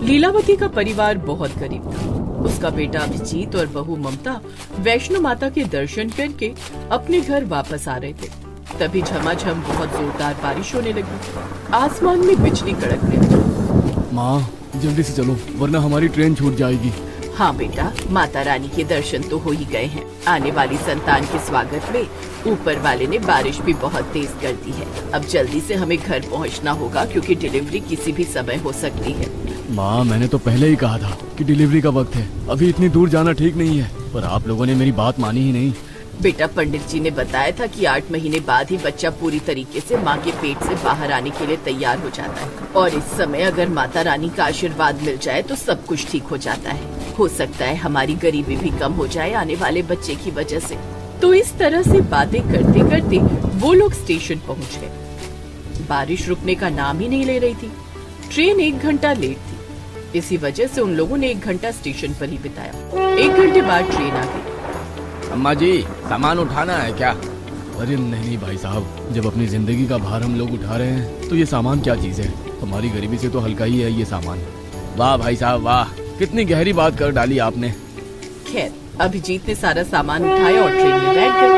लीलावती का परिवार बहुत गरीब था। उसका बेटा अभिजीत और बहू ममता वैष्णो माता के दर्शन करके अपने घर वापस आ रहे थे। तभी झमाझम बहुत जोरदार बारिश होने लगी। आसमान में बिजली कड़कने लगी। माँ जल्दी से चलो वरना हमारी ट्रेन छूट जाएगी। हाँ बेटा, माता रानी के दर्शन तो हो ही गए हैं। आने वाली संतान के स्वागत में ऊपर वाले ने बारिश भी बहुत तेज कर दी है। अब जल्दी से हमें घर पहुंचना होगा क्योंकि डिलीवरी किसी भी समय हो सकती है। माँ मैंने तो पहले ही कहा था कि डिलीवरी का वक्त है, अभी इतनी दूर जाना ठीक नहीं है, पर आप लोगों ने मेरी बात मानी ही नहीं। बेटा, पंडित जी ने बताया था कि 8 महीने बाद ही बच्चा पूरी तरीके से माँ के पेट से बाहर आने के लिए तैयार हो जाता है और इस समय अगर माता रानी का आशीर्वाद मिल जाए तो सब कुछ ठीक हो जाता है। हो सकता है हमारी गरीबी भी कम हो जाए आने वाले बच्चे की वजह से। तो इस तरह से बातें करते करते वो लोग स्टेशन पहुँच गए। बारिश रुकने का नाम ही नहीं ले रही थी। ट्रेन 1 घंटा लेट थी। इसी वजह से उन लोगों ने 1 घंटा स्टेशन पर ही बिताया। 1 घंटे बाद ट्रेन आ गई। अम्मा जी, सामान उठाना है क्या? अरे नहीं भाई साहब, जब अपनी जिंदगी का भार हम लोग उठा रहे हैं तो ये सामान क्या चीज है। हमारी गरीबी से तो हल्का ही है ये सामान। वाह भाई साहब वाह, कितनी गहरी बात कर डाली आपने। खैर, अभिजीत ने सारा सामान उठाया और ट्रेन में बैठ गए।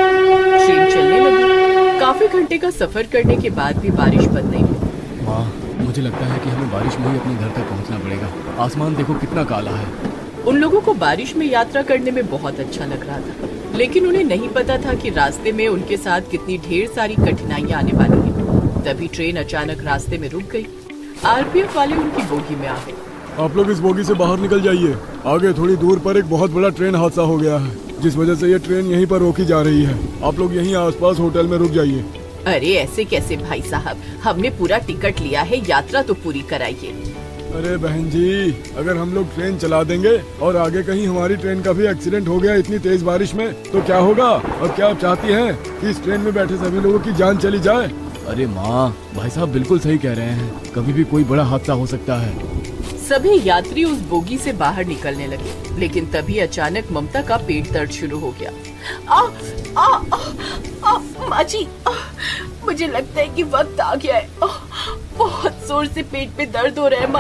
ट्रेन चलने लगी। काफी घंटे का सफर करने के बाद भी बारिश बंद नहीं हुई। माँ मुझे लगता है कि हमें बारिश में ही अपने घर तक पहुँचना पड़ेगा। आसमान देखो कितना काला है। उन लोगों को बारिश में यात्रा करने में बहुत अच्छा लग रहा था, लेकिन उन्हें नहीं पता था कि रास्ते में उनके साथ कितनी ढेर सारी कठिनाइयां आने वाली हैं। तभी ट्रेन अचानक रास्ते में रुक गई। आरपीएफ वाले उनकी बोगी में आ गए। आप लोग इस बोगी से बाहर निकल जाइए। आगे थोड़ी दूर पर एक बहुत बड़ा ट्रेन हादसा हो गया है, जिस वजह से ये ट्रेन यहीं पर रोकी जा रही है। आप लोग यहीं आसपास होटल में रुक जाइए। अरे ऐसे कैसे भाई साहब, हमने पूरा टिकट लिया है, यात्रा तो पूरी कराइए। अरे बहन जी, अगर हम लोग ट्रेन चला देंगे और आगे कहीं हमारी ट्रेन का भी एक्सीडेंट हो गया इतनी तेज बारिश में तो क्या होगा? और क्या आप चाहती हैं कि इस ट्रेन में बैठे सभी लोगों की जान चली जाए? अरे माँ, भाई साहब बिल्कुल सही कह रहे हैं, कभी भी कोई बड़ा हादसा हो सकता है। सभी यात्री उस बोगी से बाहर निकलने लगे, लेकिन तभी अचानक ममता का पेट दर्द शुरू हो गया। माँ जी, मुझे लगता है कि वक्त आ गया है। बहुत जोर से पेट में दर्द हो रहा है।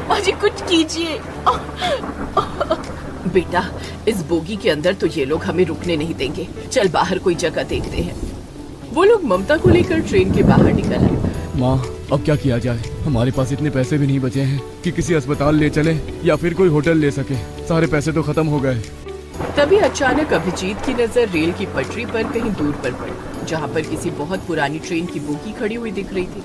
माँ जी कुछ कीजिए। बेटा, इस बोगी के अंदर तो ये लोग हमें रुकने नहीं देंगे। चल बाहर कोई जगह देखते हैं। वो लोग ममता को लेकर ट्रेन के बाहर निकल आए। माँ अब क्या किया जाए? हमारे पास इतने पैसे भी नहीं बचे हैं कि किसी अस्पताल ले चले या फिर कोई होटल ले सके। सारे पैसे तो खत्म हो गए। तभी अचानक अभिजीत की नजर रेल की पटरी पर कहीं दूर पर पड़ी, जहाँ पर किसी बहुत पुरानी ट्रेन की बोगी खड़ी हुई दिख रही थी।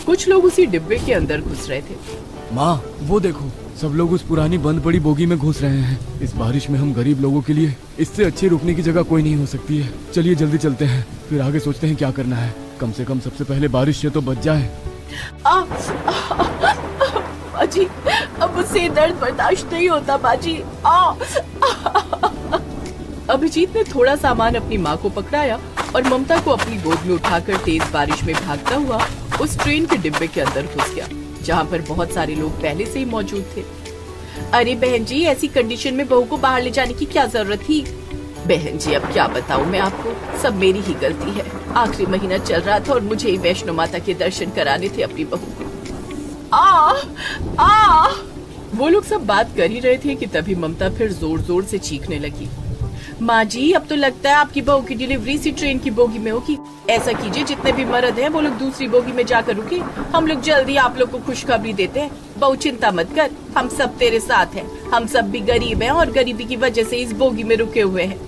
कुछ लोग उसी डिब्बे के अंदर घुस रहे थे। माँ वो देखो, सब लोग उस पुरानी बंद पड़ी बोगी में घुस रहे हैं। इस बारिश में हम गरीब लोगों के लिए इससे अच्छी रुकने की जगह कोई नहीं हो सकती है। चलिए जल्दी चलते हैं, फिर आगे सोचते हैं क्या करना है। कम से कम सबसे पहले बारिश से तो बच जाए। बाजी, अब मुझसे दर्द बर्दाश्त नहीं होता बाजी। अभिजीत ने थोड़ा सामान अपनी माँ को पकड़ाया और ममता को अपनी गोद में उठाकर तेज बारिश में भागता हुआ उस ट्रेन के डिब्बे के अंदर घुस गया, जहाँ पर बहुत सारे लोग पहले से ही मौजूद थे। अरे बहन जी, ऐसी कंडीशन में बहू को बाहर ले जाने की क्या जरूरत थी? बहन जी अब क्या बताऊं मैं आपको, सब मेरी ही गलती है। आखिरी महीना चल रहा था और मुझे ही वैष्णो माता के दर्शन कराने थे अपनी बहू को। वो लोग सब बात कर ही रहे थे कि तभी ममता फिर जोर जोर से चीखने लगी। माँ जी, अब तो लगता है आपकी बहू की डिलीवरी इसी ट्रेन की बोगी में होगी। ऐसा कीजिए, जितने भी मर्द हैं वो लोग दूसरी बोगी में जाकर रुके। हम लोग जल्दी आप लोग को खुशखबरी देते हैं। बहू चिंता मत कर, हम सब तेरे साथ हैं। हम सब भी गरीब हैं और गरीबी की वजह से इस बोगी में रुके हुए हैं।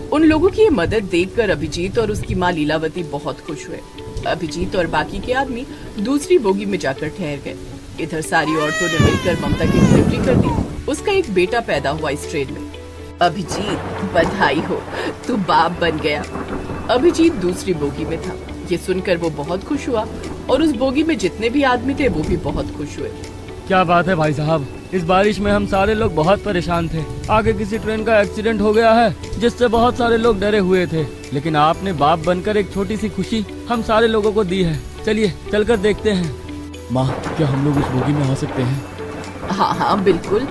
उन लोगों की ये मदद देखकर अभिजीत और उसकी माँ लीलावती बहुत खुश हुए। अभिजीत और बाकी के आदमी दूसरी बोगी में जाकर ठहर गए। इधर सारी औरतों ने मिलकर ममता की डिलीवरी कर दी। उसका एक बेटा पैदा हुआ इस ट्रेन में। अभिजीत बधाई हो, तू बाप बन गया। अभिजीत दूसरी बोगी में था। ये सुनकर वो बहुत खुश हुआ और उस बोगी में जितने भी आदमी थे वो भी बहुत खुश हुए। क्या बात है भाई साहब, इस बारिश में हम सारे लोग बहुत परेशान थे। आगे किसी ट्रेन का एक्सीडेंट हो गया है जिससे बहुत सारे लोग डरे हुए थे, लेकिन आपने बाप बनकर एक छोटी सी खुशी हम सारे लोगों को दी है। चलिए चलकर देखते हैं। माँ, क्या हम लोग उस बोगी में आ सकते हैं? हाँ बिल्कुल।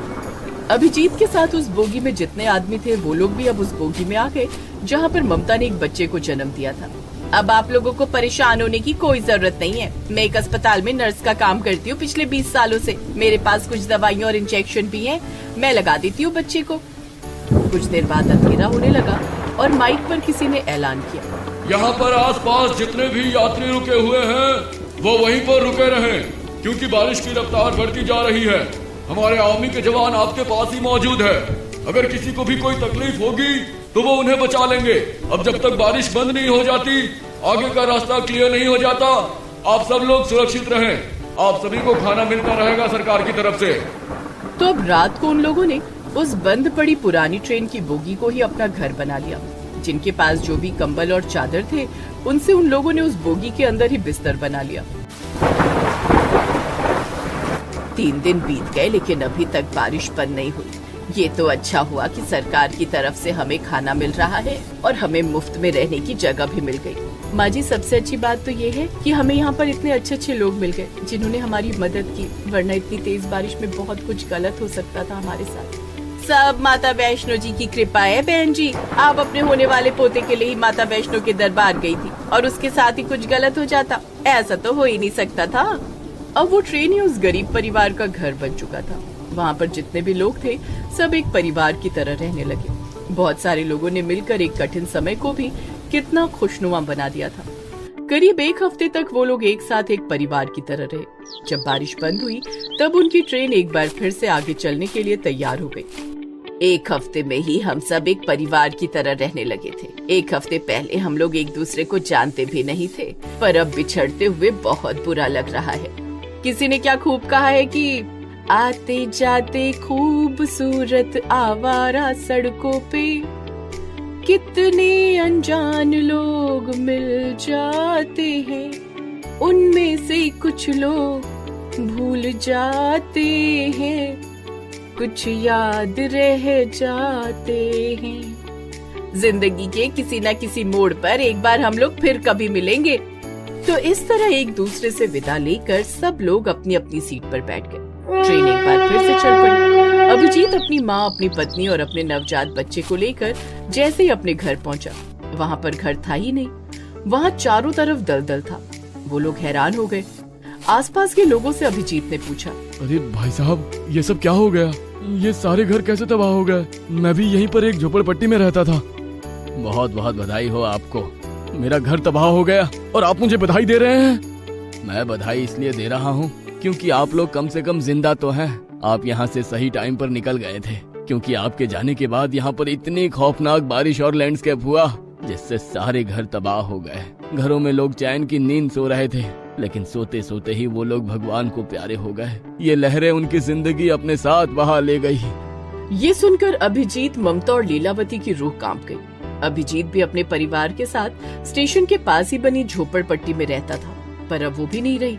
अभिजीत के साथ उस बोगी में जितने आदमी थे वो लोग भी अब उस बोगी में आ गए जहाँ पर ममता ने एक बच्चे को जन्म दिया था। अब आप लोगों को परेशान होने की कोई जरूरत नहीं है। मैं एक अस्पताल में नर्स का काम करती हूँ पिछले 20 सालों से। मेरे पास कुछ दवाइयाँ और इंजेक्शन भी हैं। मैं लगा देती हूँ बच्चे को। कुछ देर बाद अंधेरा होने लगा और माइक पर किसी ने ऐलान किया, यहाँ पर आसपास जितने भी यात्री रुके हुए हैं वो वहीं पर रुके रहें, क्योंकि बारिश की रफ्तार बढ़ती जा रही है। हमारे आर्मी के जवान आपके पास ही मौजूद है। अगर किसी को भी कोई तकलीफ होगी तो वो उन्हें बचा लेंगे। अब जब तक बारिश बंद नहीं हो जाती, आगे का रास्ता क्लियर नहीं हो जाता, आप सब लोग सुरक्षित रहें। आप सभी को खाना मिलता रहेगा सरकार की तरफ से। तो अब रात को उन लोगों ने उस बंद पड़ी पुरानी ट्रेन की बोगी को ही अपना घर बना लिया। जिनके पास जो भी कंबल और चादर थे, उनसे उन लोगों ने उस बोगी के अंदर ही बिस्तर बना लिया। 3 दिन बीत गए लेकिन अभी तक बारिश बंद नहीं हुई। ये तो अच्छा हुआ कि सरकार की तरफ से हमें खाना मिल रहा है और हमें मुफ्त में रहने की जगह भी मिल गई। माँ जी, सबसे अच्छी बात तो ये है कि हमें यहाँ पर इतने अच्छे अच्छे लोग मिल गए जिन्होंने हमारी मदद की, वरना इतनी तेज बारिश में बहुत कुछ गलत हो सकता था हमारे साथ। सब माता वैष्णो जी की कृपा है बहन जी। आप अपने होने वाले पोते के लिए ही माता वैष्णो के दरबार गई थी और उसके साथ ही कुछ गलत हो जाता, ऐसा तो हो ही नहीं सकता था। अब वो ट्रेन ही उस गरीब परिवार का घर बन चुका था। वहाँ पर जितने भी लोग थे सब एक परिवार की तरह रहने लगे। बहुत सारे लोगों ने मिलकर एक कठिन समय को भी कितना खुशनुमा बना दिया था। करीब 1 हफ्ते तक वो लोग एक साथ एक परिवार की तरह रहे। जब बारिश बंद हुई तब उनकी ट्रेन एक बार फिर से आगे चलने के लिए तैयार हो गई। 1 हफ्ते में ही हम सब एक परिवार की तरह रहने लगे थे। 1 हफ्ते पहले हम लोग एक दूसरे को जानते भी नहीं थे, पर अब बिछड़ते हुए बहुत बुरा लग रहा है। किसी ने क्या खूब कहा है कि आते जाते खूबसूरत आवारा सड़कों पे कितने अनजान लोग मिल जाते हैं, उनमें से कुछ लोग भूल जाते हैं, कुछ याद रह जाते हैं। जिंदगी के किसी न किसी मोड़ पर एक बार हम लोग फिर कभी मिलेंगे। तो इस तरह एक दूसरे से विदा लेकर सब लोग अपनी अपनी सीट पर बैठ गए। ट्रेन एक बार फिर से चल पड़ी। अभिजीत अपनी माँ, अपनी पत्नी और अपने नवजात बच्चे को लेकर जैसे ही अपने घर पहुँचा, वहाँ पर घर था ही नहीं। वहाँ चारों तरफ दलदल था। वो लोग हैरान हो गए। आसपास के लोगों से अभिजीत ने पूछा, अरे भाई साहब, ये सब क्या हो गया? ये सारे घर कैसे तबाह हो गए? मैं भी यहीं पर एक झोपड़पट्टी में रहता था। बहुत बहुत बधाई हो आपको। मेरा घर तबाह हो गया और आप मुझे बधाई दे रहे हैं? मैं बधाई इसलिए दे रहा हूँ क्योंकि आप लोग कम से कम जिंदा तो हैं। आप यहाँ से सही टाइम पर निकल गए थे, क्योंकि आपके जाने के बाद यहाँ पर इतनी खौफनाक बारिश और लैंडस्केप हुआ जिससे सारे घर तबाह हो गए। घरों में लोग चैन की नींद सो रहे थे, लेकिन सोते सोते ही वो लोग भगवान को प्यारे हो गए। ये लहरें उनकी जिंदगी अपने साथ बहा ले गई। ये सुनकर अभिजीत, ममता और लीलावती की रूह कांप गई। अभिजीत भी अपने परिवार के साथ स्टेशन के पास ही बनी झोपड़पट्टी में रहता था, पर अब वो भी नहीं रही।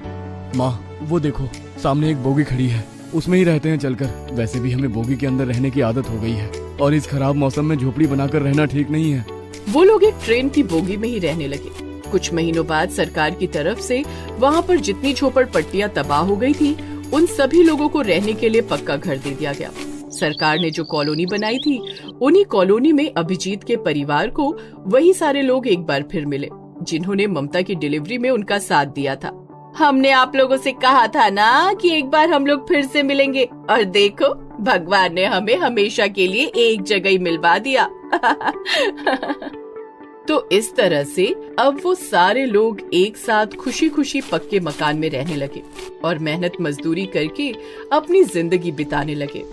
माँ, वो देखो, सामने एक बोगी खड़ी है। उसमें ही रहते हैं चलकर। वैसे भी हमें बोगी के अंदर रहने की आदत हो गई है और इस खराब मौसम में झोपड़ी बनाकर रहना ठीक नहीं है। वो लोग एक ट्रेन की बोगी में ही रहने लगे। कुछ महीनों बाद सरकार की तरफ से वहाँ पर जितनी झोपड़पट्टियाँ तबाह हो गई थी, उन सभी लोगों को रहने के लिए पक्का घर दे दिया गया। सरकार ने जो कॉलोनी बनाई थी, उन्हीं कॉलोनी में अभिजीत के परिवार को वही सारे लोग एक बार फिर मिले, जिन्होंने ममता की डिलीवरी में उनका साथ दिया था। हमने आप लोगों से कहा था ना कि एक बार हम लोग फिर से मिलेंगे, और देखो भगवान ने हमें हमेशा के लिए एक जगह ही मिलवा दिया। तो इस तरह से अब वो सारे लोग एक साथ खुशी खुशी पक्के मकान में रहने लगे और मेहनत मजदूरी करके अपनी जिंदगी बिताने लगे।